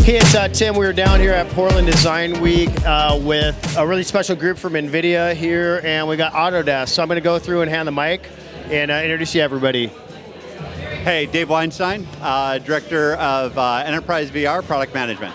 Hey, it's Tim. We were down here at Portland Design Week with a really special group from NVIDIA here, and we got Autodesk. So I'm going to go through and hand the mic and introduce you to everybody. Hey, Dave Weinstein, Director of Enterprise VR Product Management.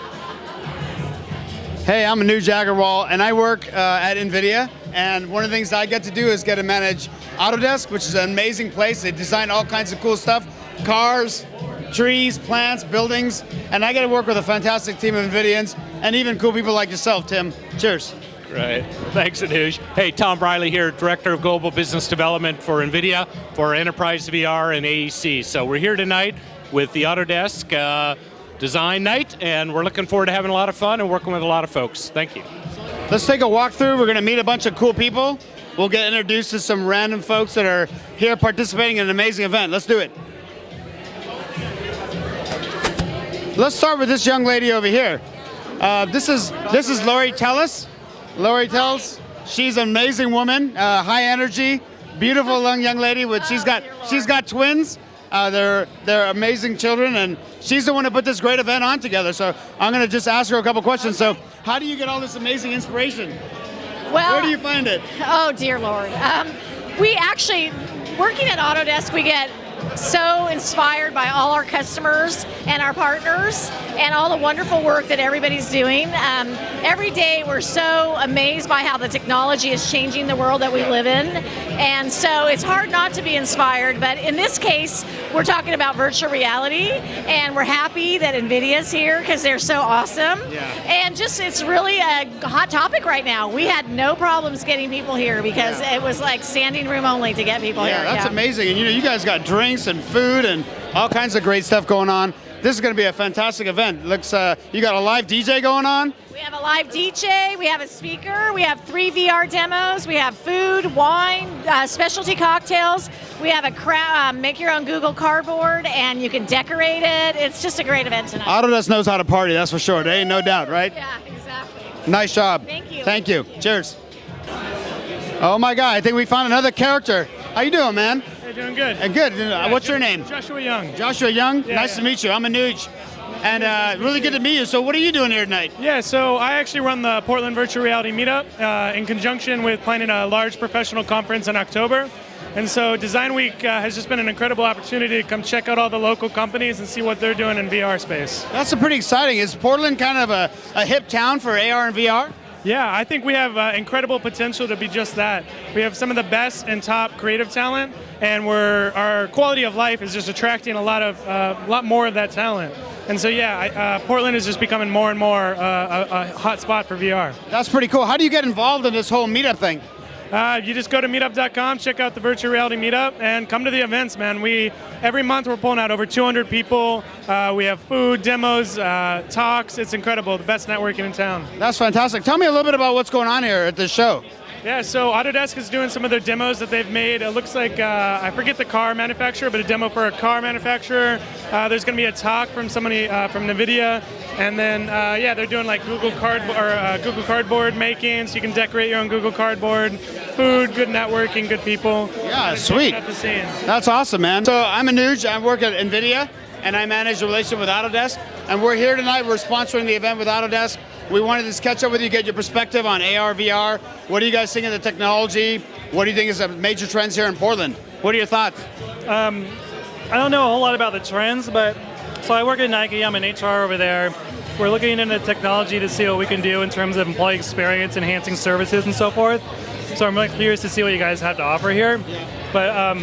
Hey, I'm Anuj Agarwal, and I work at NVIDIA. And one of the things I get to do is get to manage Autodesk, which is an amazing place. They design all kinds of cool stuff, cars, trees, plants, buildings, and I get to work with a fantastic team of NVIDIAns and even cool people like yourself, Tim. Cheers. Right. Thanks, Anuj. Hey, Tom Briley here, Director of Global Business Development for NVIDIA for Enterprise VR and AEC. So we're here tonight with the Autodesk Design Night, and we're looking forward to having a lot of fun and working with a lot of folks. Thank you. Let's take a walk through. We're going to meet a bunch of cool people. We'll get introduced to some random folks that are here participating in an amazing event. Let's do it. Let's start with this young lady over here. This is Lori Tellis. Lori Tellis, she's an amazing woman, high energy, beautiful young lady. She's got twins. They're amazing children, and she's the one who put this great event on together. So I'm going to just ask her a couple questions. So how do you get all this amazing inspiration? Well, where do you find it? Oh, dear Lord. We actually, working at Autodesk, we get so inspired by all our customers and our partners and all the wonderful work that everybody's doing. Every day we're so amazed by how the technology is changing the world that we live in, and so it's hard not to be inspired. But in this case, we're talking about virtual reality, and we're happy that NVIDIA's here because they're so awesome. Yeah. And just, it's really a hot topic right now. We had no problems getting people here because it was like standing room only to get people here. Yeah, that's amazing. And you guys got drinks and food and all kinds of great stuff going on. This is going to be a fantastic event. Looks, you got a live DJ going on? We have a live DJ, we have a speaker, we have 3 VR demos, we have food, wine, specialty cocktails. We have a make your own Google Cardboard, and you can decorate it. It's just a great event tonight. Autodesk knows how to party, that's for sure. There ain't no doubt, right? Yeah, exactly. Nice job. Thank you. Thank you. Cheers. Oh my God, I think we found another character. How you doing, man? Hey, doing good. Good. What's your name? Joshua Young. Joshua Young? Yeah, nice to meet you. I'm Anuj. And really good to meet you. So what are you doing here tonight? Yeah, so I actually run the Portland Virtual Reality Meetup in conjunction with planning a large professional conference in October. And so Design Week has just been an incredible opportunity to come check out all the local companies and see what they're doing in VR space. That's pretty exciting. Is Portland kind of a hip town for AR and VR? Yeah, I think we have incredible potential to be just that. We have some of the best and top creative talent, and our quality of life is just attracting a lot more of that talent. And so Portland is just becoming more and more a hot spot for VR. That's pretty cool. How do you get involved in this whole meetup thing? You just go to meetup.com, check out the virtual reality meetup, and come to the events, man. Every month we're pulling out over 200 people. We have food, demos, talks. It's incredible. The best networking in town. That's fantastic. Tell me a little bit about what's going on here at this show. Yeah, so Autodesk is doing some of their demos that they've made. It looks like, I forget the car manufacturer, but a demo for a car manufacturer. There's going to be a talk from somebody from NVIDIA. And then, they're doing like Google Cardboard making, so you can decorate your own Google Cardboard. Food, good networking, good people. Yeah, sweet. That's awesome, man. So I'm Anuj. I work at NVIDIA, and I manage the relationship with Autodesk. And we're here tonight. We're sponsoring the event with Autodesk. We wanted to just catch up with you, get your perspective on AR, VR. What do you guys think of the technology? What do you think is the major trends here in Portland? What are your thoughts? I don't know a whole lot about the trends, but so I work at Nike. I'm in HR over there. We're looking into technology to see what we can do in terms of employee experience, enhancing services, and so forth. So I'm really curious to see what you guys have to offer here. But I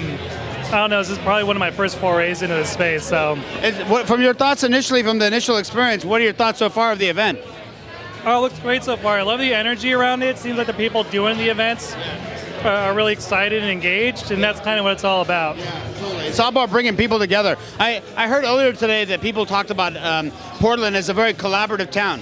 don't know, this is probably one of my first forays into this space. So, from your thoughts initially, from the initial experience, what are your thoughts so far of the event? Oh, it looks great so far. I love the energy around it. It seems like the people doing the events are really excited and engaged, and that's kind of what it's all about. Yeah, totally. It's all about bringing people together. I heard earlier today that people talked about Portland as a very collaborative town.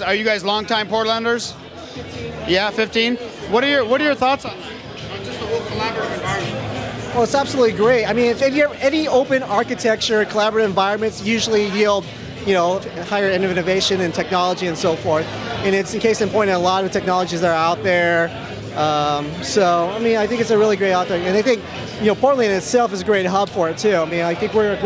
Are you guys longtime Portlanders? 15. Yeah, 15. What are your thoughts on that? On just the whole collaborative environment? Well, it's absolutely great. I mean, if you have any open architecture, collaborative environments usually yield higher end of innovation and technology and so forth. And it's in case in point, a lot of technologies that are out there. So, I mean, I think it's a really great out there. And I think, Portland itself is a great hub for it too. I mean, I think we're a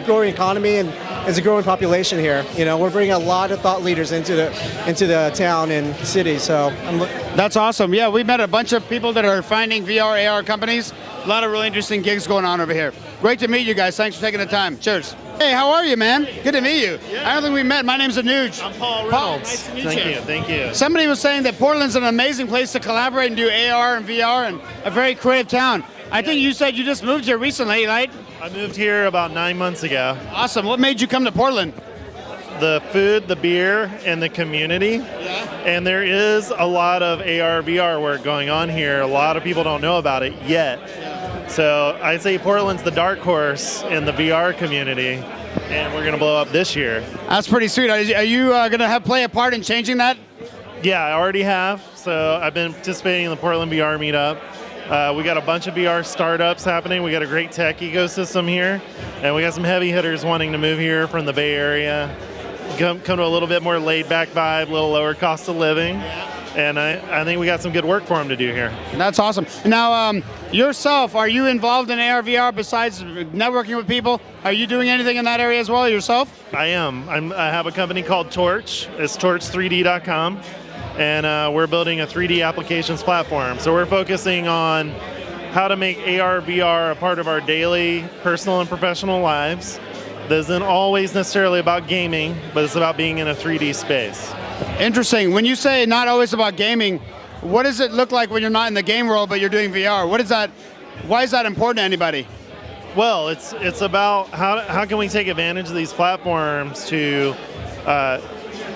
growing economy, and is a growing population here. We're bringing a lot of thought leaders into the town and city. So That's awesome. Yeah, we met a bunch of people that are finding VR, AR companies. A lot of really interesting gigs going on over here. Great to meet you guys. Thanks for taking the time. Cheers. Hey, how are you, man? Good to meet you. Yeah. I don't think we met. My name's Anuj. I'm Paul Reynolds. Nice to meet Thank you. you. Thank you. Somebody was saying that Portland's an amazing place to collaborate and do AR and VR and a very creative town. I think you said you just moved here recently, right? I moved here about 9 months ago. Awesome. What made you come to Portland? The food, the beer, and the community. Yeah. And there is a lot of AR, VR work going on here. A lot of people don't know about it yet. So I'd say Portland's the dark horse in the VR community, and we're going to blow up this year. That's pretty sweet. Are you going to play a part in changing that? Yeah, I already have. So I've been participating in the Portland VR meetup. We got a bunch of VR startups happening. We got a great tech ecosystem here, and we got some heavy hitters wanting to move here from the Bay Area, come to a little bit more laid-back vibe, a little lower cost of living. And I think we got some good work for them to do here. That's awesome. Now, yourself, are you involved in AR, VR besides networking with people? Are you doing anything in that area as well yourself? I am. I have a company called Torch. It's torch3d.com. And we're building a 3D applications platform. So we're focusing on how to make AR, VR a part of our daily personal and professional lives. That isn't always necessarily about gaming, but it's about being in a 3D space. Interesting. When you say not always about gaming, what does it look like when you're not in the game world but you're doing VR? What is that? Why is that important to anybody? Well, it's about how can we take advantage of these platforms to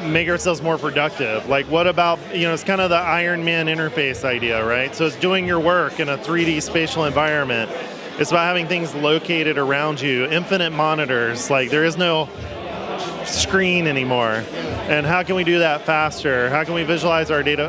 make ourselves more productive. Like what about, it's kind of the Iron Man interface idea, right? So it's doing your work in a 3D spatial environment. It's about having things located around you, infinite monitors. Like there is no screen anymore. And how can we do that faster? How can we visualize our data?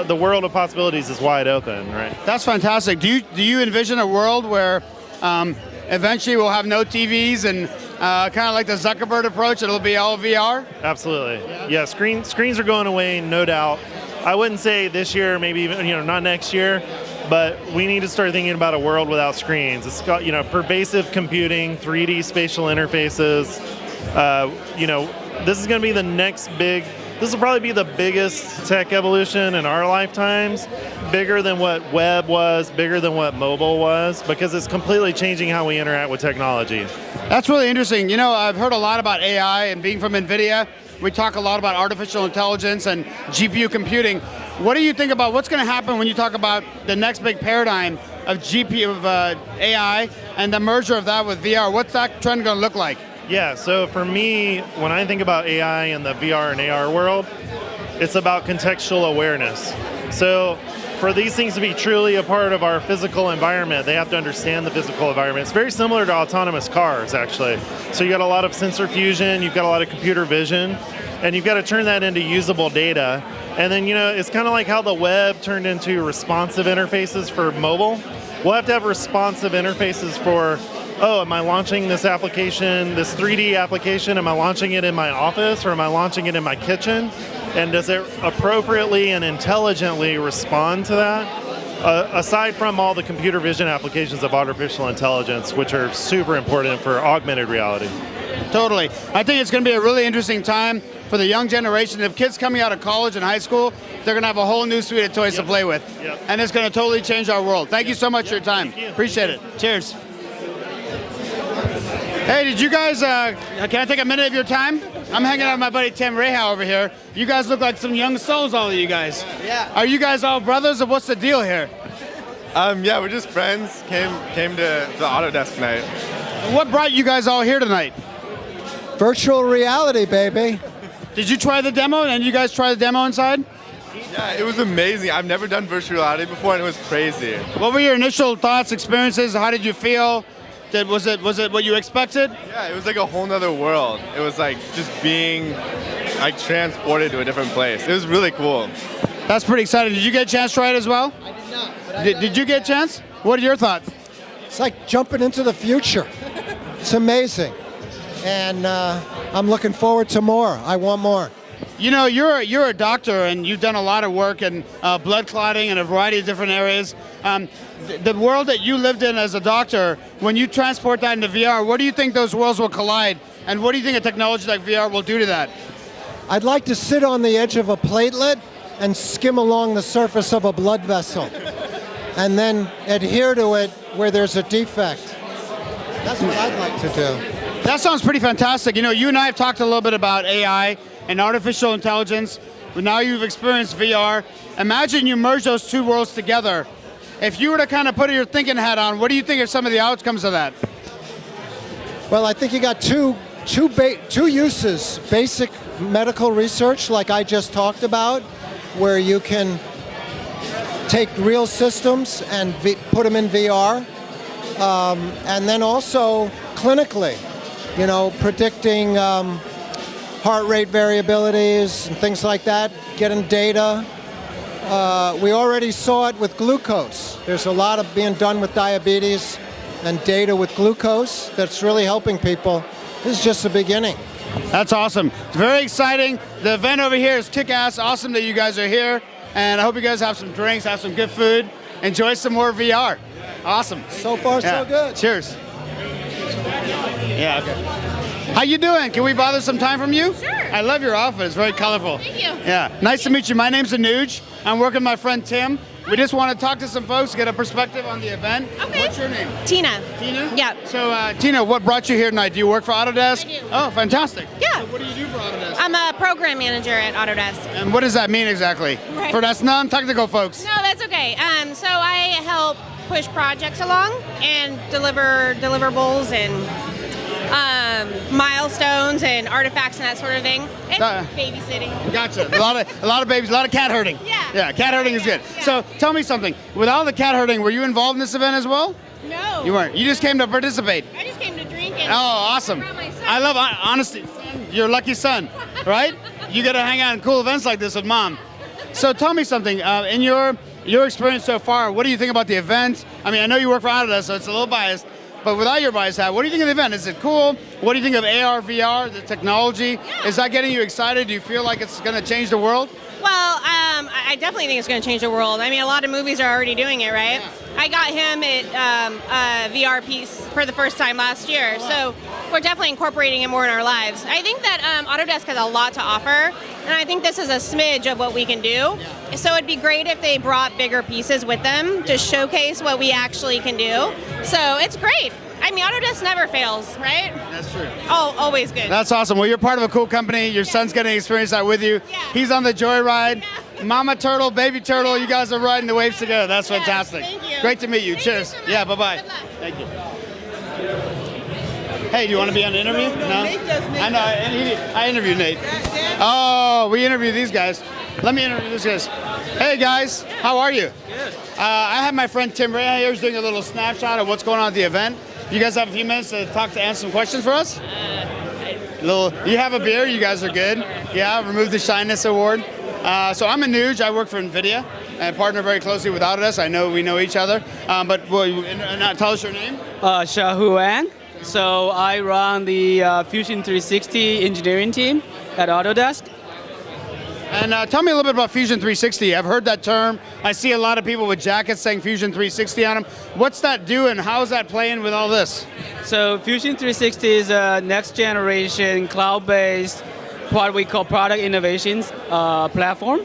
The world of possibilities is wide open, right? That's fantastic. Do you envision a world where eventually we'll have no TVs and kind of like the Zuckerberg approach, it'll be all VR? Absolutely. Yeah, screens are going away, no doubt. I wouldn't say this year, maybe even, not next year, but we need to start thinking about a world without screens. It's got, pervasive computing, 3D spatial interfaces. This is going to be the next this will probably be the biggest tech evolution in our lifetimes, bigger than what web was, bigger than what mobile was, because it's completely changing how we interact with technology. That's really interesting. I've heard a lot about AI, and being from NVIDIA, we talk a lot about artificial intelligence and GPU computing. What do you think about what's going to happen when you talk about the next big paradigm of AI and the merger of that with VR? What's that trend going to look like? Yeah, so for me, when I think about AI in the VR and AR world, it's about contextual awareness. So for these things to be truly a part of our physical environment, they have to understand the physical environment. It's very similar to autonomous cars, actually. So you got a lot of sensor fusion, you've got a lot of computer vision, and you've got to turn that into usable data. And then, it's kind of like how the web turned into responsive interfaces for mobile. We'll have to have responsive interfaces for, am I launching this application, this 3D application, am I launching it in my office or am I launching it in my kitchen? And does it appropriately and intelligently respond to that? Aside from all the computer vision applications of artificial intelligence, which are super important for augmented reality. Totally. I think it's going to be a really interesting time for the young generation. If kids coming out of college and high school, they're going to have a whole new suite of toys to play with. Yep. And it's going to totally change our world. Thank you so much for your time. Appreciate it. Cheers. Hey, did you guys, can I take a minute of your time? I'm hanging out with my buddy Tim Reha over here. You guys look like some young souls, all of you guys. Yeah. Are you guys all brothers, or what's the deal here? Yeah, we're just friends. Came to the Autodesk night. What brought you guys all here tonight? Virtual reality, baby. Did you try the demo, and you guys try the demo inside? Yeah, it was amazing. I've never done virtual reality before, and it was crazy. What were your initial thoughts, experiences? How did you feel? Was it what you expected? Yeah, it was like a whole nother world. It was like just being like transported to a different place. It was really cool. That's pretty exciting. Did you get a chance to try it as well? I did not. But Did you get a chance? What are your thoughts? It's like jumping into the future. It's amazing. And I'm looking forward to more. I want more. You know, you're a doctor and you've done a lot of work in blood clotting in a variety of different areas. The world that you lived in as a doctor, when you transport that into VR, what do you think those worlds will collide? And what do you think a technology like VR will do to that? I'd like to sit on the edge of a platelet and skim along the surface of a blood vessel and then adhere to it where there's a defect. That's what I'd like to do. That sounds pretty fantastic. You know, you and I have talked a little bit about AI and artificial intelligence, but now you've experienced VR. Imagine you merge those two worlds together. If you were to kind of put your thinking hat on, what do you think are some of the outcomes of that? Well, I think you got two uses. Basic medical research, like I just talked about, where you can take real systems and put them in VR. And then also clinically, you know, predicting heart rate variabilities and things like that, getting data. We already saw it with glucose. There's a lot of being done with diabetes and data with glucose that's really helping people. This is just the beginning. That's awesome. It's very exciting. The event over here is kick-ass. Awesome that you guys are here. And I hope you guys have some drinks, have some good food, enjoy some more VR. Awesome. So far, so good. Cheers. Yeah, okay. How you doing? Can we bother some time from you? Sure. I love your outfit. It's very colorful. Thank you. Yeah. Nice to meet you. My name's Anuj. I'm working with my friend Tim. We just want to talk to some folks, get a perspective on the event. Okay. What's your name? Tina. Tina? Yeah. So, Tina, what brought you here tonight? Do you work for Autodesk? I do. Oh, fantastic. Yeah. So what do you do for Autodesk? I'm a program manager at Autodesk. And what does that mean exactly? Right. For us non-technical folks. No, that's okay. So I help push projects along and deliver deliverables and milestones and artifacts and that sort of thing. And babysitting. Gotcha. A lot of babies, a lot of cat herding. Yeah. Yeah, cat herding is good. Yeah. So tell me something. With all the cat herding, were you involved in this event as well? No. You weren't. You just came to participate. I just came to drink and Oh, awesome. brought my son. I love, honestly, you're a lucky son, right? You get to hang out in cool events like this with mom. So tell me something. In your experience so far, what do you think about the event? I mean, I know you work for Autodesk, so it's a little biased. But without your bias hat, what do you think of the event? Is it cool? What do you think of AR, VR, the technology? Yeah. Is that getting you excited? Do you feel like it's going to change the world? Well, I definitely think it's going to change the world. I mean, a lot of movies are already doing it, right? Yeah. I got him at a VR piece for the first time last year, so we're definitely incorporating it more in our lives. I think that Autodesk has a lot to offer, and I think this is a smidge of what we can do. So it'd be great if they brought bigger pieces with them to showcase what we actually can do. So it's great. I mean, Autodesk never fails, right? That's true. Oh, always good. That's awesome. Well, you're part of a cool company. Your son's getting to experience that with you. Yeah. He's on the joyride. Yeah. Mama turtle, baby turtle, you guys are riding the waves together. That's Yes, fantastic. thank you. Great to meet you. Thank Cheers. you so much. Yeah, bye-bye. Good luck. Thank you. Hey, do you want to be on the interview? No? I know. I interviewed Nate. Oh, we interviewed these guys. Let me interview these guys. Hey, guys. How are you? Good. I have my friend Tim Reha here who's doing a little snapshot of what's going on at the event. You guys have a few minutes to answer some questions for us? You have a beer, you guys are good. Yeah, remove the shyness award. So I'm Anuj, I work for NVIDIA and partner very closely with Autodesk. I know we know each other, but will you tell us your name? Shahu Wang. So I run the Fusion 360 engineering team at Autodesk. And tell me a little bit about Fusion 360. I've heard that term. I see a lot of people with jackets saying Fusion 360 on them. What's that do and how is that playing with all this? So Fusion 360 is a next generation cloud-based, what we call product innovations platform.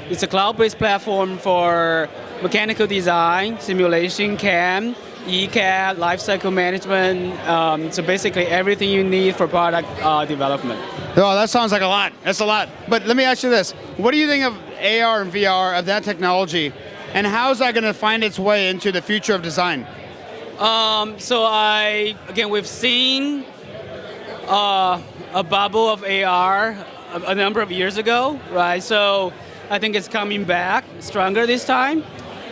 It's a cloud-based platform for mechanical design, simulation, CAM, ECAD, lifecycle management. So basically everything you need for product development. Oh, that sounds like a lot. That's a lot. But let me ask you this. What do you think of AR and VR, of that technology, and how is that going to find its way into the future of design? We've seen a bubble of AR a number of years ago, right? So I think it's coming back stronger this time.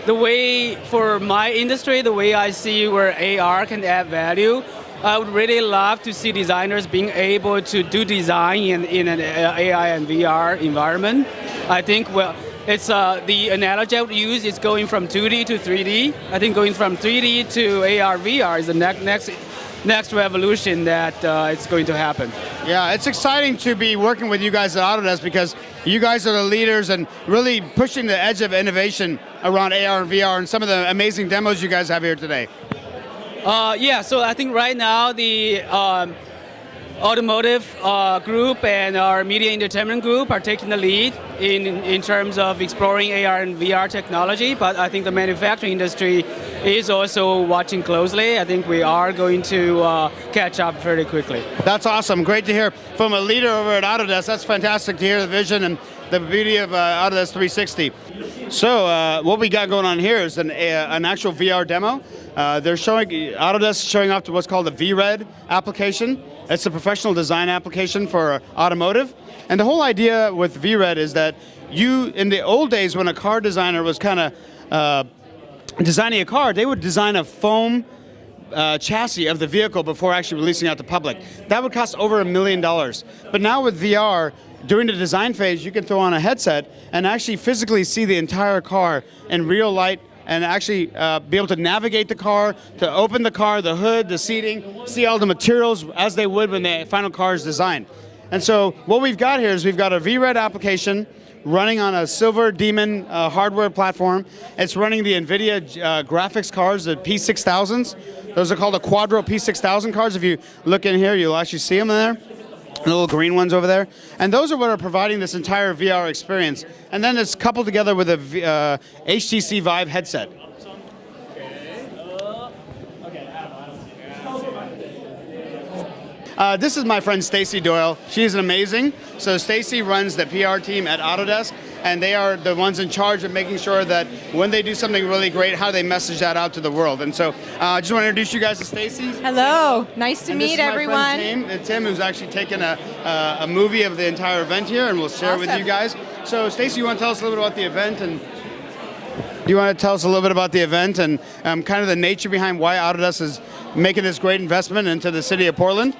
The way, for my industry, the way I see where AR can add value, I would really love to see designers being able to do design in an AI and VR environment. I think, it's the analogy I would use is going from 2D to 3D. I think going from 3D to AR, VR is the next next revolution that it's going to happen. Yeah, it's exciting to be working with you guys at Autodesk because you guys are the leaders and really pushing the edge of innovation around AR and VR and some of the amazing demos you guys have here today. Yeah, so I think right now the automotive group and our media entertainment group are taking the lead in terms of exploring AR and VR technology, but I think the manufacturing industry is also watching closely. I think we are going to catch up very quickly. That's awesome. Great to hear from a leader over at Autodesk. That's fantastic to hear the vision and the beauty of Autodesk 360. So what we got going on here is an actual VR demo. They're showing, Autodesk is showing off to what's called the VRED application. It's a professional design application for automotive. And the whole idea with VRED is that in the old days when a car designer was kind of designing a car, they would design a foam chassis of the vehicle before actually releasing it out to public. That would cost over $1 million. But now with VR, during the design phase, you can throw on a headset and actually physically see the entire car in real light and actually be able to navigate the car, to open the car, the hood, the seating, see all the materials as they would when the final car is designed. And so what we've got here is we've got a VRED application running on a Silver Demon hardware platform. It's running the NVIDIA graphics cards, the P6000s. Those are called the Quadro P6000 cards. If you look in here, you'll actually see them in there. The little green ones over there. And those are what are providing this entire VR experience. And then it's coupled together with a HTC Vive headset. This is my friend Stacy Doyle. She's amazing. So Stacy runs the PR team at Autodesk, and they are the ones in charge of making sure that when they do something really great, how they message that out to the world. And so I just want to introduce you guys to Stacy. Hello, nice to meet everyone. This is my friend Tim, who's actually taken a movie of the entire event here, and we'll share it with you guys. So Stacy, you want to tell us a little bit about the event and kind of the nature behind why Autodesk is making this great investment into the city of Portland?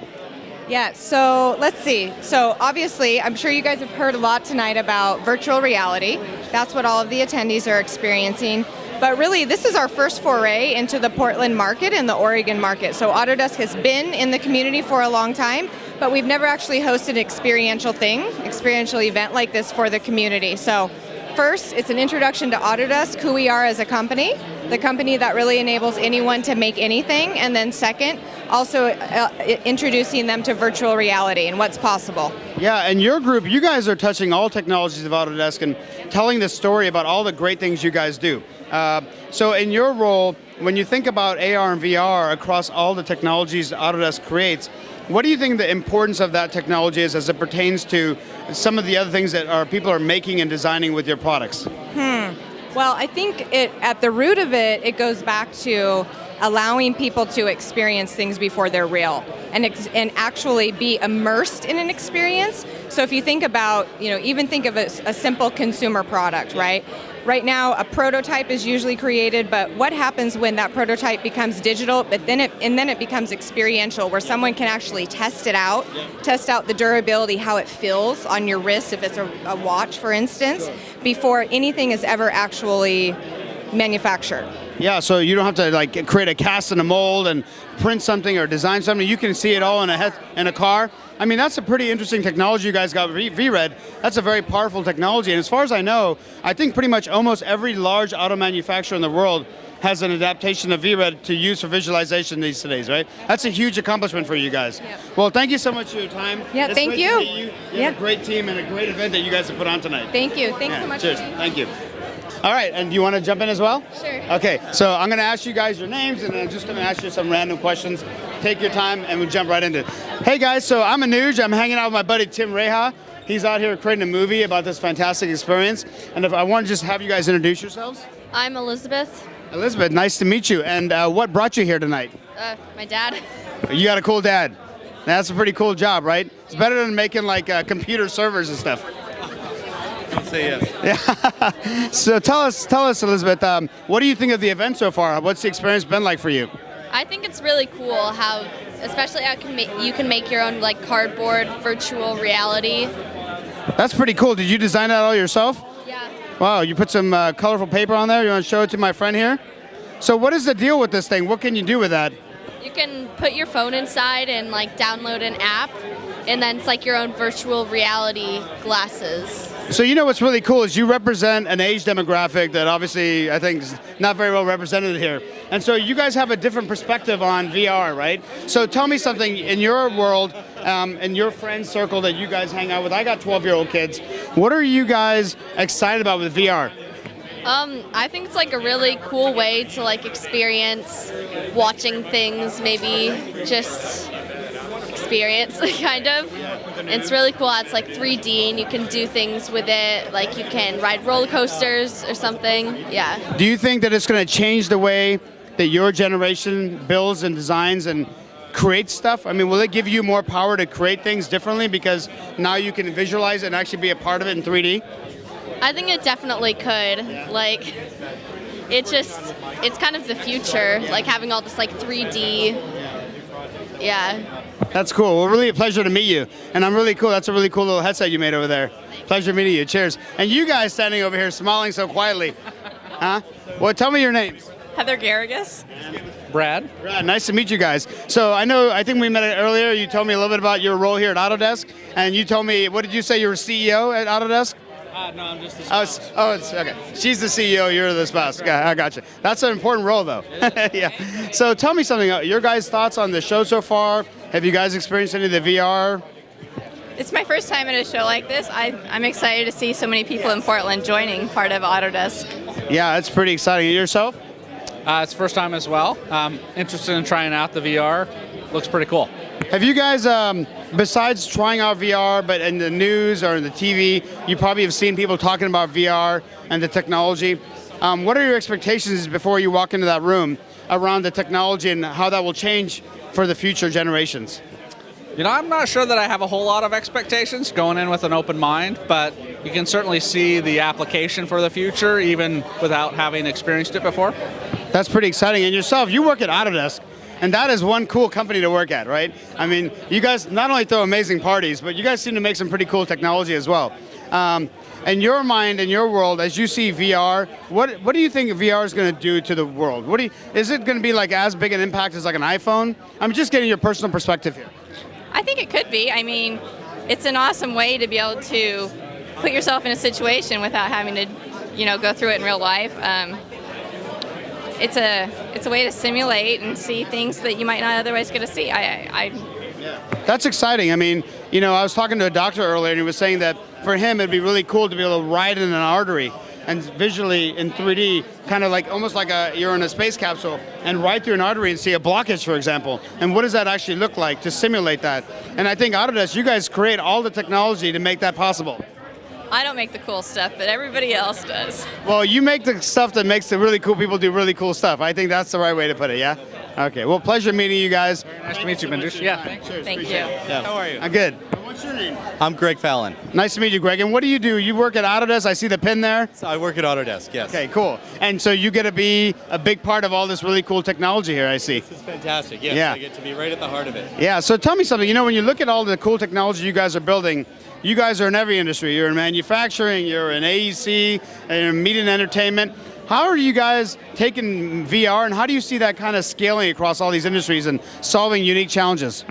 Yeah, so let's see. So obviously, I'm sure you guys have heard a lot tonight about virtual reality. That's what all of the attendees are experiencing. But really, this is our first foray into the Portland market and the Oregon market. So Autodesk has been in the community for a long time, but we've never actually hosted an experiential event like this for the community. So first, it's an introduction to Autodesk, who we are as a company, the company that really enables anyone to make anything. And then second, also introducing them to virtual reality and what's possible. Yeah, and your group, you guys are touching all technologies of Autodesk and telling the story about all the great things you guys do. So in your role, when you think about AR and VR across all the technologies Autodesk creates, what do you think the importance of that technology is as it pertains to some of the other things that people are making and designing with your products? Well, I think at the root of it goes back to allowing people to experience things before they're real and actually be immersed in an experience. So if you think about, even think of a simple consumer product, right? Right now, a prototype is usually created, but what happens when that prototype becomes digital, but then it becomes experiential, where someone can actually test it out, test out the durability, how it feels on your wrist, if it's a watch, for instance, before anything is ever actually manufactured. Yeah, so you don't have to create a cast and a mold and print something or design something. You can see it all in a car. I mean, that's a pretty interesting technology you guys got, VRED. That's a very powerful technology. And as far as I know, I think pretty much almost every large auto manufacturer in the world has an adaptation of VRED to use for visualization these days, right? That's a huge accomplishment for you guys. Yep. Well, thank you so much for your time. Yeah, it's thank great you. To meet you. You have a great team and a great event that you guys have put on tonight. Thank you. Thanks so much. Cheers. Thank you. All right, and do you want to jump in as well? Sure. Okay, so I'm going to ask you guys your names, and I'm just going to ask you some random questions. Take your time, and we'll jump right into it. Hey guys, so I'm Anuj. I'm hanging out with my buddy Tim Reha. He's out here creating a movie about this fantastic experience. And if I want to just have you guys introduce yourselves. I'm Elizabeth. Elizabeth, nice to meet you. And what brought you here tonight? My dad. You got a cool dad. That's a pretty cool job, right? It's better than making computer servers and stuff. Don't say yes. Yeah. So tell us, Elizabeth, what do you think of the event so far? What's the experience been like for you? I think it's really cool how, especially how you can make your own cardboard virtual reality. That's pretty cool. Did you design that all yourself? Yeah. Wow, you put some colorful paper on there. You want to show it to my friend here? So what is the deal with this thing? What can you do with that? You can put your phone inside and like download an app, and then it's like your own virtual reality glasses. So you know what's really cool is you represent an age demographic that obviously I think is not very well represented here. And so you guys have a different perspective on VR, right? So tell me something in your world, in your friend circle that you guys hang out with. I got 12-year-old kids. What are you guys excited about with VR? I think it's like a really cool way to like experience watching things, maybe just experience kind of. It's really cool. It's like 3D and you can do things with it. Like you can ride roller coasters or something. Yeah. Do you think that it's going to change the way that your generation builds and designs and creates stuff? I mean, will it give you more power to create things differently because now you can visualize it and actually be a part of it in 3D? I think it definitely could. Like, it's kind of the future. Like having all this like 3D. Yeah. That's cool. Well, really a pleasure to meet you. And I'm really cool. That's a really cool little headset you made over there. Pleasure meeting you. Cheers. And you guys standing over here smiling so quietly. Huh? Well, tell me your names. Heather Garrigus. Brad. Brad, nice to meet you guys. So I think we met earlier. You told me a little bit about your role here at Autodesk. And you told me, what did you say, you were CEO at Autodesk? No, I'm just the spouse. It's okay. She's the CEO, you're the spouse. Yeah, I got you. That's an important role, though. Yeah. So tell me something. Your guys' thoughts on the show so far? Have you guys experienced any of the VR? It's my first time at a show like this. I'm excited to see so many people in Portland joining part of Autodesk. Yeah, it's pretty exciting. And yourself? It's the first time as well. Interested in trying out the VR. Looks pretty cool. Have you guys, besides trying out VR, but in the news or in the TV, you probably have seen people talking about VR and the technology. What are your expectations before you walk into that room around the technology and how that will change for the future generations? You know, I'm not sure that I have a whole lot of expectations going in with an open mind, but you can certainly see the application for the future even without having experienced it before. That's pretty exciting. And yourself, you work at Autodesk. And that is one cool company to work at, right? I mean, you guys not only throw amazing parties, but you guys seem to make some pretty cool technology as well. In your mind, in your world, as you see VR, what do you think VR is going to do to the world? Is it going to be like as big an impact as like an iPhone? I'm just getting your personal perspective here. I think it could be. I mean, it's an awesome way to be able to put yourself in a situation without having to, go through it in real life. It's a way to simulate and see things that you might not otherwise get to see. That's exciting. I mean, I was talking to a doctor earlier, and he was saying that for him, it'd be really cool to be able to ride in an artery and visually in 3D, kind of like almost like you're in a space capsule and ride through an artery and see a blockage, for example. And what does that actually look like to simulate that? And I think Autodesk, you guys create all the technology to make that possible. I don't make the cool stuff, but everybody else does. Well, you make the stuff that makes the really cool people do really cool stuff. I think that's the right way to put it, yeah? Okay, well, pleasure meeting you guys. Very nice to meet you, Mandush. Yeah. Thank you. Yeah. How are you? I'm good. What's your name? I'm Greg Fallon. Nice to meet you, Greg. And what do? You work at Autodesk? I see the pin there. So I work at Autodesk, yes. Okay, cool. And so you get to be a big part of all this really cool technology here, I see. This is fantastic, yes. Yeah. I get to be right at the heart of it. Yeah, so tell me something. When you look at all the cool technology you guys are building, you guys are in every industry. You're in manufacturing, you're in AEC, you're in media and entertainment. How are you guys taking VR and how do you see that kind of scaling across all these industries and solving unique challenges?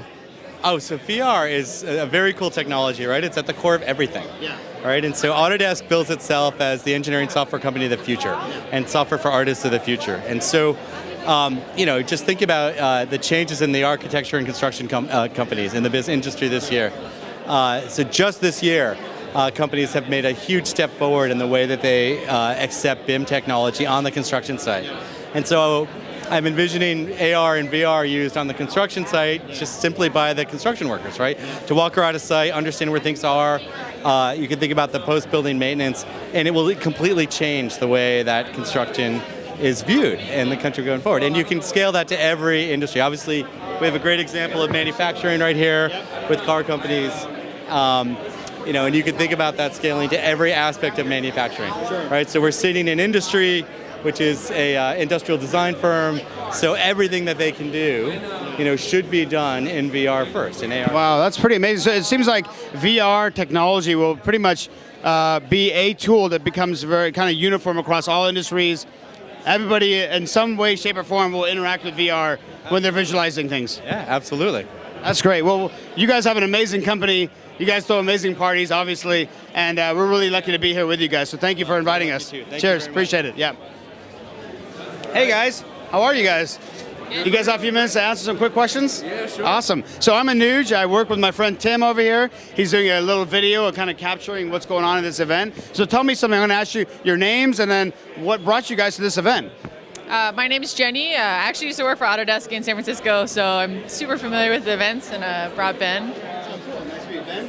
Oh, so VR is a very cool technology, right? It's at the core of everything. Yeah. Right, and so Autodesk builds itself as the engineering software company of the future and software for artists of the future. And so, just think about the changes in the architecture and construction companies in the business industry this year. So just this year, companies have made a huge step forward in the way that they accept BIM technology on the construction site. And so I'm envisioning AR and VR used on the construction site just simply by the construction workers, right? To walk around a site, understand where things are. You can think about the post-building maintenance, and it will completely change the way that construction is viewed in the country going forward. And you can scale that to every industry. Obviously, we have a great example of manufacturing right here with car companies. And you can think about that scaling to every aspect of manufacturing, right? So we're sitting in industry, which is a industrial design firm. So everything that they can do, should be done in VR first, in AR. Wow, that's pretty amazing. So it seems like VR technology will pretty much be a tool that becomes very kind of uniform across all industries. everybody in some way, shape, or form will interact with VR when they're visualizing things. Yeah, absolutely. That's great. Well, you guys have an amazing company. You guys throw amazing parties, obviously, and we're really lucky to be here with you guys. So thank you for inviting us. Cheers. Appreciate it. Yeah. Hey guys, how are you guys? You guys have a few minutes to answer some quick questions? Yeah, sure. Awesome. So I'm a Nuge. I work with my friend Tim over here. He's doing a little video kind of capturing what's going on at this event. So tell me something. I'm going to ask you your names and then what brought you guys to this event. My name is Jenny. I actually used to work for Autodesk in San Francisco, so I'm super familiar with the events and brought Ben.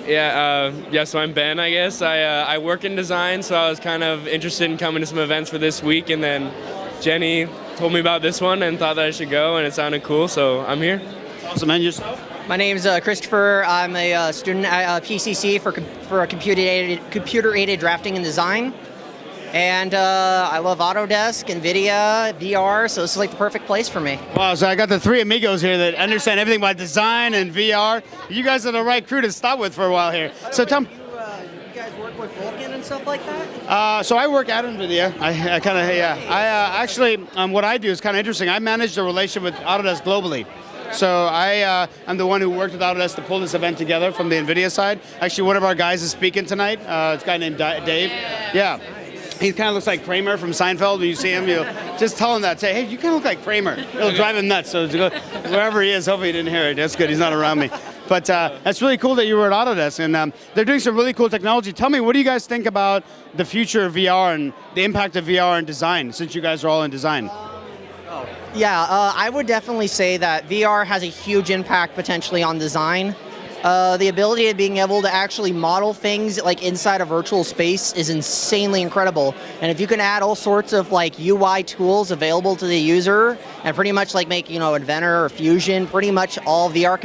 Yeah, so I'm Ben, I guess. I work in design, so I was kind of interested in coming to some events for this week, and then Jenny told me about this one and thought that I should go, and it sounded cool, so I'm here. Awesome, and yourself? My name's Christopher. I'm a student at PCC for computer-aided drafting and design. And I love Autodesk, NVIDIA, VR, so this is like the perfect place for me. Wow, so I got the three amigos here that understand everything about design and VR. You guys are the right crew to stop with for a while here. So tell me. You guys work with Vulkan and stuff like that? So I work at NVIDIA. I kind of, yeah. Actually, what I do is kind of interesting. I manage the relation with Autodesk globally. So I'm the one who worked with Autodesk to pull this event together from the NVIDIA side. Actually, one of our guys is speaking tonight. It's a guy named Dave. Yeah. He kind of looks like Kramer from Seinfeld. When you see him, you just tell him that. Say, hey, you kind of look like Kramer. It'll drive him nuts. So to go, wherever he is, hopefully he didn't hear it. That's good. He's not around me. But that's really cool that you were at Autodesk. And they're doing some really cool technology. Tell me, what do you guys think about the future of VR and the impact of VR in design, since you guys are all in design? Yeah, I would definitely say that VR has a huge impact potentially on design. The ability of being able to actually model things like inside a virtual space is insanely incredible. And if you can add all sorts of like UI tools available to the user and pretty much like make, Inventor or Fusion, pretty much all VR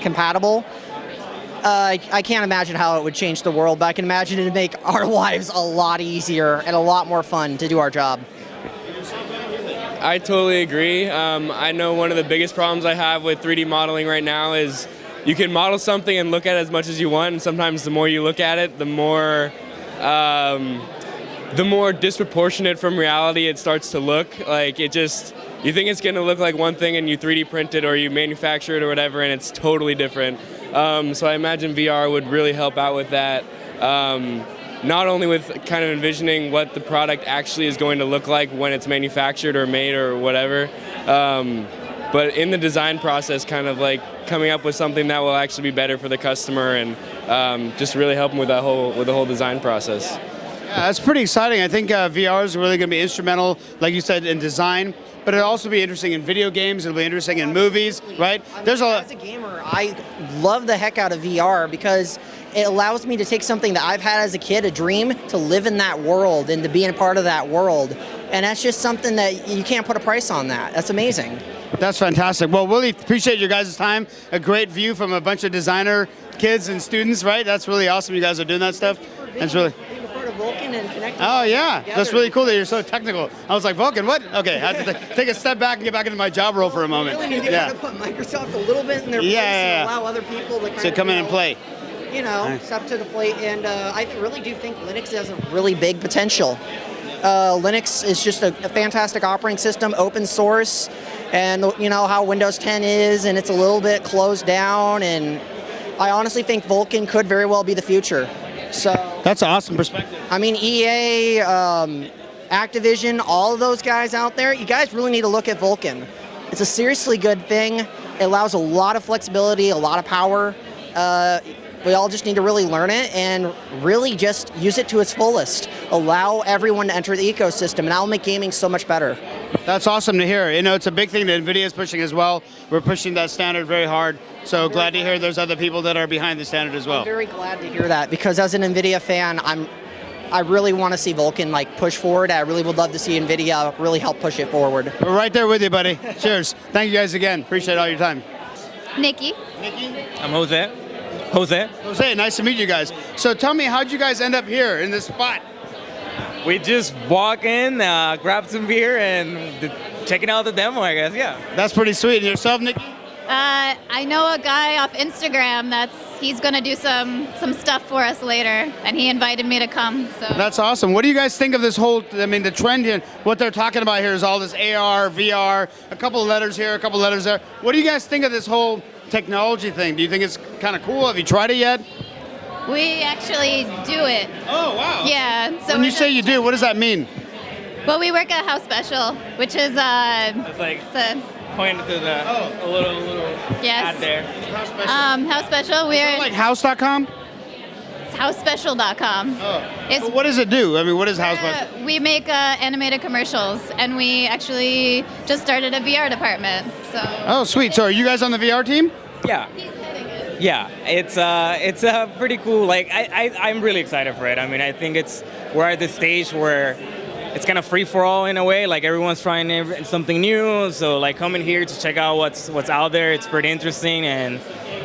compatible, I can't imagine how it would change the world, but I can imagine it would make our lives a lot easier and a lot more fun to do our job. I totally agree. I know one of the biggest problems I have with 3D modeling right now is you can model something and look at it as much as you want, and sometimes the more you look at it, the more disproportionate from reality it starts to look. Like you think it's going to look like one thing and you 3D print it or you manufacture it or whatever, and it's totally different. So I imagine VR would really help out with that. Not only with kind of envisioning what the product actually is going to look like when it's manufactured or made or whatever, but in the design process, kind of like coming up with something that will actually be better for the customer and just really help them with the whole design process. Yeah, that's pretty exciting. I think VR is really going to be instrumental, like you said, in design, but it'll also be interesting in video games. It'll be interesting in movies, right? As a gamer, I love the heck out of VR because it allows me to take something that I've had as a kid, a dream, to live in that world and to be a part of that world. And that's just something that you can't put a price on that. That's amazing. That's fantastic. Well, really appreciate your guys' time. A great view from a bunch of designer kids and students, right? That's really awesome. You guys are doing that stuff. That's really. Being a part of Vulkan and connecting. Oh yeah, together. that's really cool that you're so technical. I was like, Vulkan, what? Okay, I have to take a step back and get back into my job role for a moment. We really need to kind of put Microsoft a little bit in their place and allow other people to kind of come in and play. Step to the plate. And I really do think Linux has a really big potential. Linux is just a fantastic operating system, open source, and how Windows 10 is, and it's a little bit closed down, and I honestly think Vulkan could very well be the future. So that's an awesome perspective. I mean, EA, Activision, all of those guys out there, you guys really need to look at Vulkan. It's a seriously good thing. It allows a lot of flexibility, a lot of power. We all just need to really learn it and really just use it to its fullest. Allow everyone to enter the ecosystem, and that'll make gaming so much better. That's awesome to hear. It's a big thing that NVIDIA is pushing as well. We're pushing that standard very hard. So glad to hear there's other people that are behind the standard as well. I'm very glad to hear that because as an NVIDIA fan, I really want to see Vulkan push forward. I really would love to see NVIDIA really help push it forward. We're right there with you, buddy. Cheers. Thank you guys again. Appreciate all your time. Nikki. I'm Jose. Jose, nice to meet you guys. So tell me, how'd you guys end up here in this spot? We just walk in, grab some beer, and checking out the demo, I guess, yeah. That's pretty sweet. And yourself, Nikki? I know a guy off Instagram he's going to do some stuff for us later, and he invited me to come. So That's awesome. What do you guys think of this whole, the trend here, what they're talking about here is all this AR, VR, a couple of letters here, a couple of letters there. What do you guys think of this whole technology thing? Do you think it's kind of cool? Have you tried it yet? we actually do it. Oh, wow. Yeah. So When you say you do, what does that mean? well, we work at House Special, which is It's like it's a pointing to the a little Yes. ad there. House Special. We're Like house.com? it's housespecial.com. It's, So what does it do? I mean, what is House Special? we make animated commercials, and we actually just started a VR department. So Oh, sweet. So are you guys on the VR team? Yeah. Yeah, it's pretty cool. Like I'm really excited for it. I mean, I think we're at this stage where it's kind of free for all in a way. Like everyone's trying something new. So like coming here to check out what's out there, it's pretty interesting. And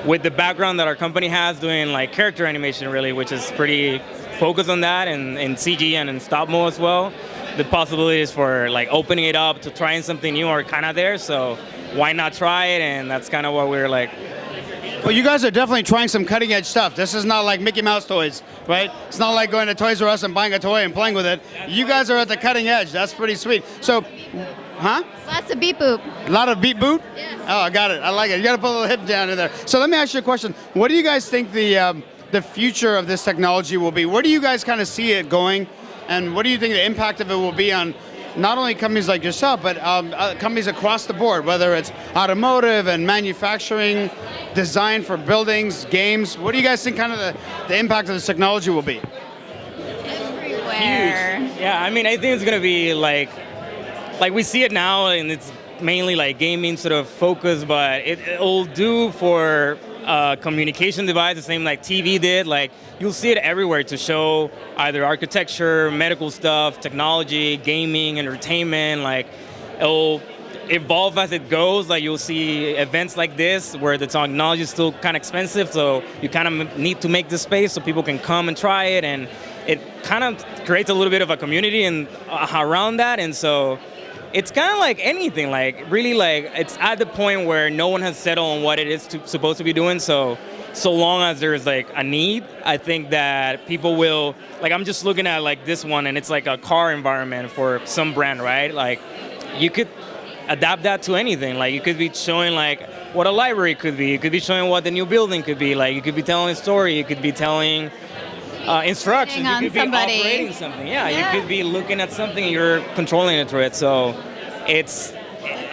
with the background that our company has doing like character animation really, which is pretty focused on that and CG and in stop mo as well, the possibilities for like opening it up to trying something new are kind of there. So why not try it? And that's kind of what we're like. Well, you guys are definitely trying some cutting edge stuff. This is not like Mickey Mouse toys, right? It's not like going to Toys R Us and buying a toy and playing with it. You guys are at the cutting edge. That's pretty sweet. So, huh? lots of beep boop. A lot of beat boot? Yeah. Oh, I got it. I like it. You got to put a little hip down in there. So let me ask you a question. What do you guys think the future of this technology will be? Where do you guys kind of see it going? And what do you think the impact of it will be on not only companies like yourself, but companies across the board, whether it's automotive and manufacturing, design for buildings, games? What do you guys think kind of the impact of this technology will be? Everywhere. Huge. Yeah, I mean, I think it's gonna be like we see it now, and it's mainly like gaming sort of focus, but it'll do for communication device the same like TV did. Like you'll see it everywhere to show either architecture, medical stuff, technology, gaming, entertainment. Like it'll evolve as it goes. Like you'll see events like this where the technology is still kind of expensive, so you kind of need to make the space so people can come and try it, and it kind of creates a little bit of a community and around that. And so it's kind of like anything, like really like it's at the point where no one has settled on what it is supposed to be doing. So long as there's like a need, I think that people will, like I'm just looking at like this one, and it's like a car environment for some brand, right? Like you could adapt that to anything. Like you could be showing like what a library could be. You could be showing what the new building could be. Like you could be telling a story. You could be telling instructions. You could be operating something. Yeah, you could be looking at something and you're controlling it through it. So it's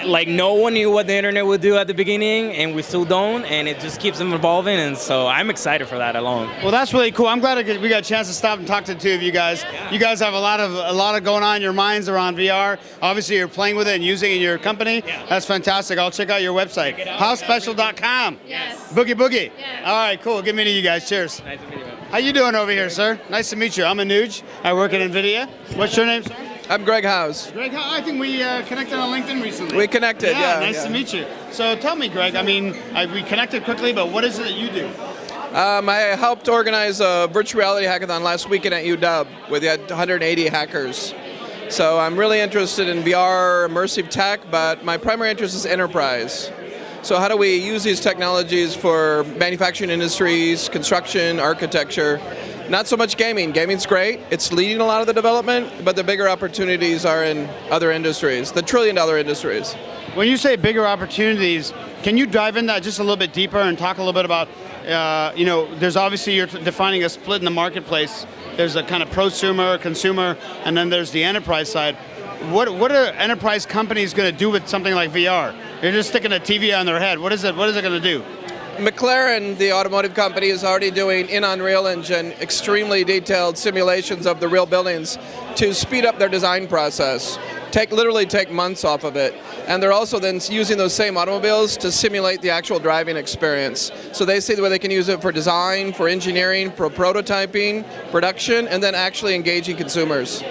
like no one knew what the internet would do at the beginning, and we still don't, and it just keeps them evolving, and so I'm excited for that alone. Well, that's really cool. I'm glad we got a chance to stop and talk to the two of you guys. You guys have a lot of going on in your minds around VR. Obviously, you're playing with it and using it in your company. That's fantastic. I'll check out your website, housespecial.com. Yes. Boogie Boogie. All right, cool. Good meeting you guys. Cheers. Nice to meet you. How you doing over here, sir? Nice to meet you. I'm Anuj. I work at NVIDIA. What's your name, sir? I'm Greg Howes. Greg, I think we connected on LinkedIn recently. We connected, yeah. Nice to meet you. So tell me, Greg, I mean, we connected quickly, but what is it that you do? I helped organize a virtual reality hackathon last weekend at UW with 180 hackers. So I'm really interested in VR, immersive tech, but my primary interest is enterprise. So how do we use these technologies for manufacturing industries, construction, architecture? Not so much gaming. Gaming's great. It's leading a lot of the development, but the bigger opportunities are in other industries, the trillion-dollar industries. When you say bigger opportunities, can you dive in that just a little bit deeper and talk a little bit about, there's obviously you're defining a split in the marketplace. There's a kind of prosumer, consumer, and then there's the enterprise side. What are enterprise companies going to do with something like VR? They're just sticking a TV on their head. What is it going to do? McLaren, the automotive company, is already doing in Unreal Engine extremely detailed simulations of the real buildings to speed up their design process. Literally take months off of it. And they're also then using those same automobiles to simulate the actual driving experience. So they see the way they can use it for design, for engineering, for prototyping, production, and then actually engaging consumers.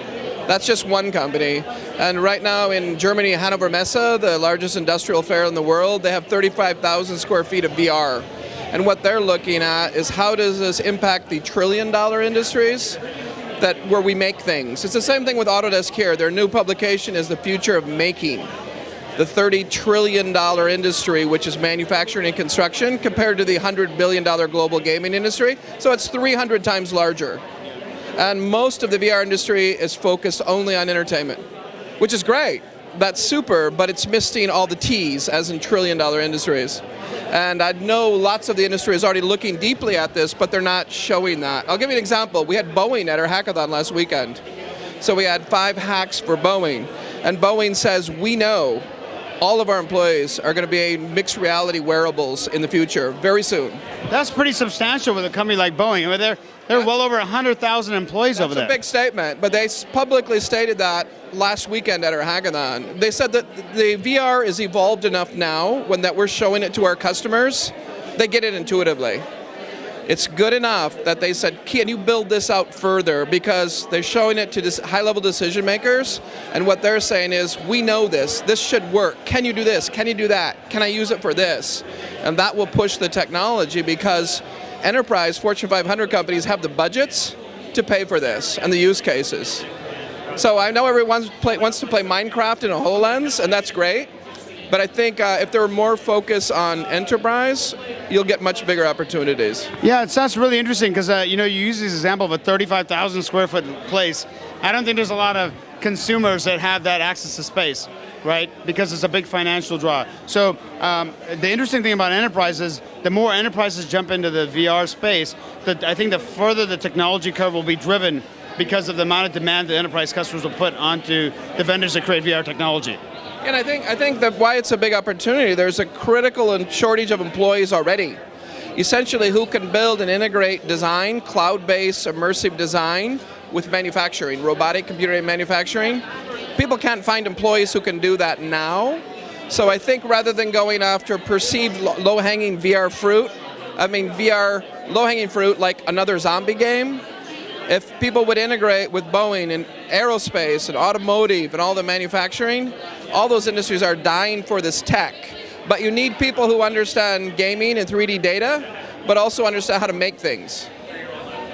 That's just one company. And right now in Germany, Hannover Messe, the largest industrial fair in the world, they have 35,000 square feet of VR. And what they're looking at is how does this impact the trillion-dollar industries where we make things. It's the same thing with Autodesk here. Their new publication is The Future of Making. the $30 trillion industry, which is manufacturing and construction, compared to the $100 billion global gaming industry. So it's 300 times larger. And most of the VR industry is focused only on entertainment, which is great. That's super, but it's missing all the T's, as in trillion-dollar industries. And I know lots of the industry is already looking deeply at this, but they're not showing that. I'll give you an example. We had Boeing at our hackathon last weekend. So we had 5 hacks for Boeing. And Boeing says, we know all of our employees are going to be mixed reality wearables in the future, very soon. That's pretty substantial with a company like Boeing. I mean, they're well over 100,000 employees over there. That's a big statement, but they publicly stated that last weekend at our hackathon. They said that the VR is evolved enough now when that we're showing it to our customers, they get it intuitively. It's good enough that they said, can you build this out further? Because they're showing it to high-level decision makers, and what they're saying is, we know this should work. Can you do this? Can you do that? Can I use it for this? And that will push the technology because enterprise Fortune 500 companies have the budgets to pay for this and the use cases. So I know everyone wants to play Minecraft in a HoloLens, and that's great. But I think if there were more focus on enterprise, you'll get much bigger opportunities. Yeah, it sounds really interesting because you use this example of a 35,000 square foot place. I don't think there's a lot of consumers that have that access to space, right? Because it's a big financial draw. So the interesting thing about enterprises, the more enterprises jump into the VR space, I think the further the technology curve will be driven because of the amount of demand that enterprise customers will put onto the vendors that create VR technology. And I think that why it's a big opportunity, there's a critical and shortage of employees already. Essentially, who can build and integrate design, cloud-based immersive design with manufacturing, robotic computer-aided manufacturing. People can't find employees who can do that now. So I think rather than going after perceived low-hanging VR fruit, VR low-hanging fruit like another zombie game, if people would integrate with Boeing and aerospace and automotive and all the manufacturing, all those industries are dying for this tech. But you need people who understand gaming and 3D data, but also understand how to make things.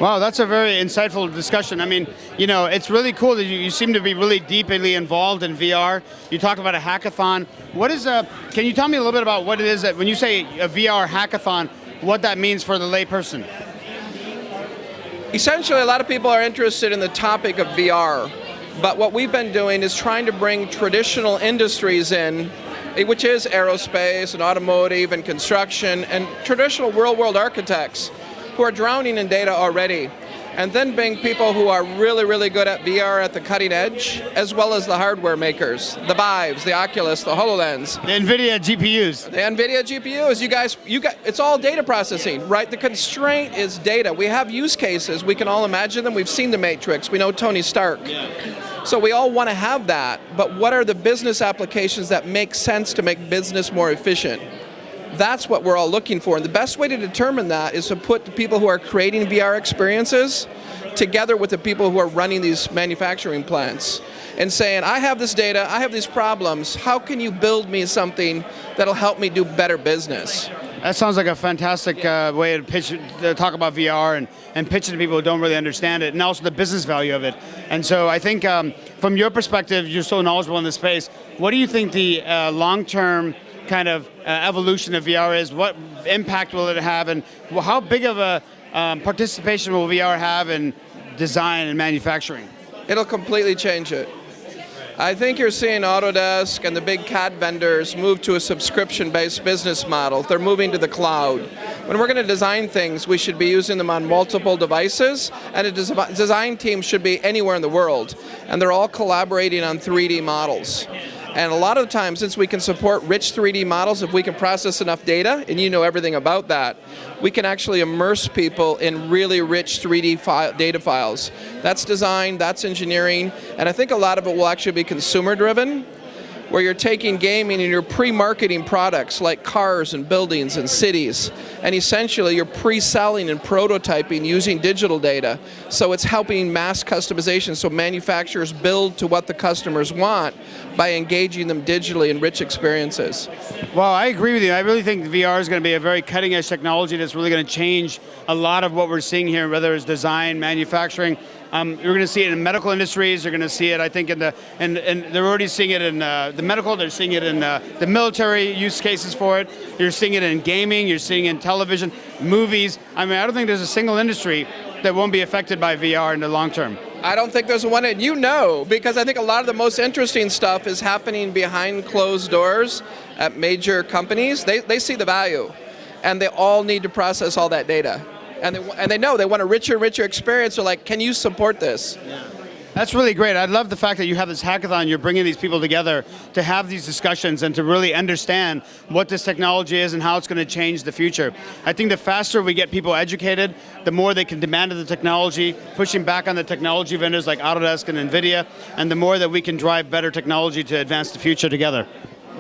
Wow, that's a very insightful discussion. I mean, it's really cool that you seem to be really deeply involved in VR. You talked about a hackathon. Can you tell me a little bit about what it is that, when you say a VR hackathon, what that means for the layperson? Essentially, a lot of people are interested in the topic of VR, but what we've been doing is trying to bring traditional industries in, which is aerospace and automotive and construction and traditional real-world architects who are drowning in data already, and then bring people who are really, really good at VR at the cutting edge, as well as the hardware makers, the Vives, the Oculus, the HoloLens. The NVIDIA GPUs. The NVIDIA GPUs. You guys, it's all data processing, right? The constraint is data. We have use cases. We can all imagine them. We've seen The Matrix. We know Tony Stark. Yeah. So we all want to have that, but what are the business applications that make sense to make business more efficient? That's what we're all looking for, and the best way to determine that is to put the people who are creating VR experiences together with the people who are running these manufacturing plants and saying, I have this data, I have these problems, how can you build me something that'll help me do better business? That sounds like a fantastic way to talk about VR and pitch it to people who don't really understand it, and also the business value of it. And so I think from your perspective, you're so knowledgeable in this space, what do you think the long-term kind of evolution of VR is? What impact will it have, and how big of a participation will VR have in design and manufacturing? It'll completely change it. I think you're seeing Autodesk and the big CAD vendors move to a subscription-based business model. They're moving to the cloud. When we're going to design things, we should be using them on multiple devices, and a design team should be anywhere in the world, and they're all collaborating on 3D models. And a lot of the time, since we can support rich 3D models, if we can process enough data, and you know everything about that, we can actually immerse people in really rich 3D data files. That's design, that's engineering, and I think a lot of it will actually be consumer-driven, where you're taking gaming and you're pre-marketing products like cars and buildings and cities, and essentially you're pre-selling and prototyping using digital data. So it's helping mass customization, so manufacturers build to what the customers want by engaging them digitally in rich experiences. Well, I agree with you. I really think VR is going to be a very cutting-edge technology that's really going to change a lot of what we're seeing here, whether it's design, manufacturing, You're going to see it in medical industries. You're going to see it, I think, and they're already seeing it in the medical. They're seeing it in the military use cases for it. You're seeing it in gaming. You're seeing it in television, movies. I mean, I don't think there's a single industry that won't be affected by VR in the long term. I don't think there's one, and because I think a lot of the most interesting stuff is happening behind closed doors at major companies. They see the value, and they all need to process all that data. And they know they want a richer and richer experience. They're like, can you support this? Yeah. That's really great. I love the fact that you have this hackathon. You're bringing these people together to have these discussions and to really understand what this technology is and how it's going to change the future. I think the faster we get people educated, the more they can demand of the technology, pushing back on the technology vendors like Autodesk and NVIDIA, and the more that we can drive better technology to advance the future together.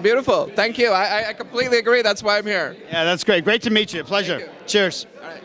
Beautiful. Thank you. I completely agree. That's why I'm here. Yeah, that's great. Great to meet you. Pleasure. Cheers. All right.